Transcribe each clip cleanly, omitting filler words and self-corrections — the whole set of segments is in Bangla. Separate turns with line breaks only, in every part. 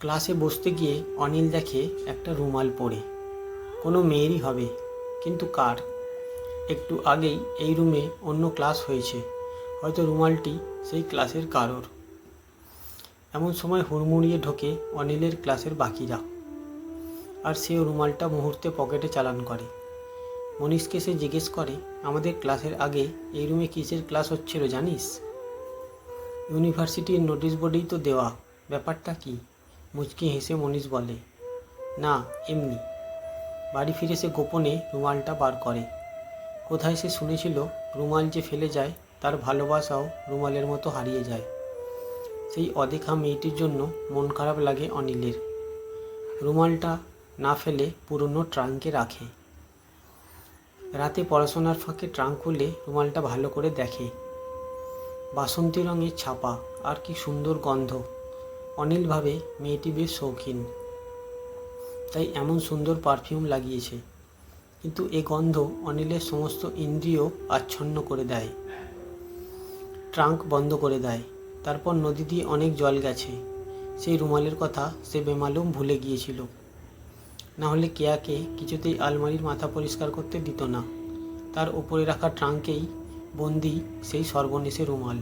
ক্লাসে বসতে গিয়ে অনিল দেখে একটা রুমাল পড়ে। কোনো মেয়েরই হবে, কিন্তু কার? একটু আগেই এই রুমে অন্য ক্লাস হয়েছে, হয়তো রুমালটি সেই ক্লাসের কারোর। এমন সময় হুড়মুড়িয়ে ঢোকে অনিলের ক্লাসের বাকিরা, আর সে রুমালটা মুহূর্তে পকেটে চালান করে। মনীষকে সে জিজ্ঞেস করে, আমাদের ক্লাসের আগে এই রুমে কিসের ক্লাস হচ্ছিল জানিস? ইউনিভার্সিটির নোটিশ বোর্ডেই তো দেওয়া, ব্যাপারটা কি? মুচকি হেসে মনীষ বলে, না এমনি। বাড়ি ফিরে সে গোপনে রুমালটা বার করে। কোথায় সে শুনেছিল রুমাল যে ফেলে যায় তার ভালোবাসাও রুমালের মতো হারিয়ে যায়। সেই অদেখা মেয়েটির জন্য মন খারাপ লাগে অনিলের। রুমালটা না ফেলে পুরনো ট্রাঙ্কে রাখে। রাতে পড়াশোনার ফাঁকে ট্রাঙ্ক খুলে রুমালটা ভালো করে দেখে। বাসন্তী রঙের ছাপা, আর কি সুন্দর গন্ধ। অনিল ভাবে মেয়েটি বেশ শৌখিন, তাই এমন সুন্দর পারফিউম লাগিয়েছে। কিন্তু এ গন্ধ অনিলের সমস্ত ইন্দ্রিয় আচ্ছন্ন করে দেয়। ট্রাঙ্ক বন্ধ করে দেয়। তারপর নদী দিয়ে অনেক জল গেছে, সেই রুমালের কথা সে বেমালুম ভুলে গিয়েছিল। না হলে কেয়াকে কিছুতেই আলমারির মাথা পরিষ্কার করতে দিত না। তার উপরে রাখা ট্রাঙ্কেই বন্দি সেই সর্বনেশে রুমাল।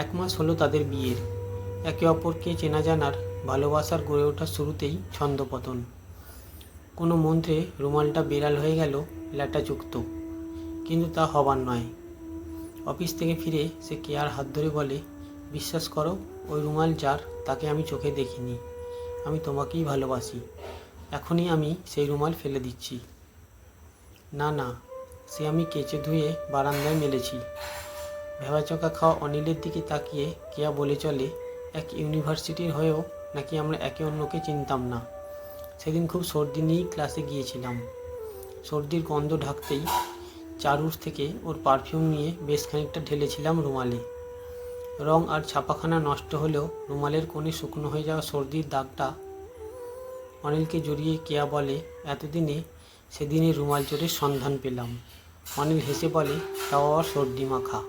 1 মাস হলো তাদের বিয়ের। একে অপরকে চেনা জানার, ভালোবাসার গড়ে ওঠার শুরুতেই ছন্দপতন। কোনো মন্ত্রে রুমালটা বিড়াল হয়ে গেল ল্যাটাযুক্ত, কিন্তু তা হবার নয়। অফিস থেকে ফিরে সে কেয়ার হাত ধরে বলে, বিশ্বাস করো, ওই রুমাল যার তাকে আমি চোখে দেখিনি। আমি তোমাকেই ভালোবাসি। এখনই আমি সেই রুমাল ফেলে দিচ্ছি। না না, সে আমি কেচে ধুয়ে বারান্দায় মেলেছি। ভেবাচকা খাওয়া অনিলের দিকে তাকিয়ে কেয়া বলে চলে, এক ইউনিভার্সিটির হয়েও নাকি আমরা একে অন্যকে চিনতাম না। সেদিন খুব সর্দি নিয়েই ক্লাসে গিয়েছিলাম। সর্দির গন্ধ ঢাকতেই চারুর থেকে ওর পারফিউম নিয়ে বেশ খানিকটা ঢেলেছিলাম রুমালে। রং আর ছাপাখানা নষ্ট হলেও রুমালের কোণে শুকনো হয়ে যাওয়া সর্দির দাগটা। অনিলকে জড়িয়ে কেয়া বলে, এতদিনে সেদিনের রুমাল চোরের সন্ধান পেলাম। অনিল হেসে বলে, তাও আবার সর্দি মাখা।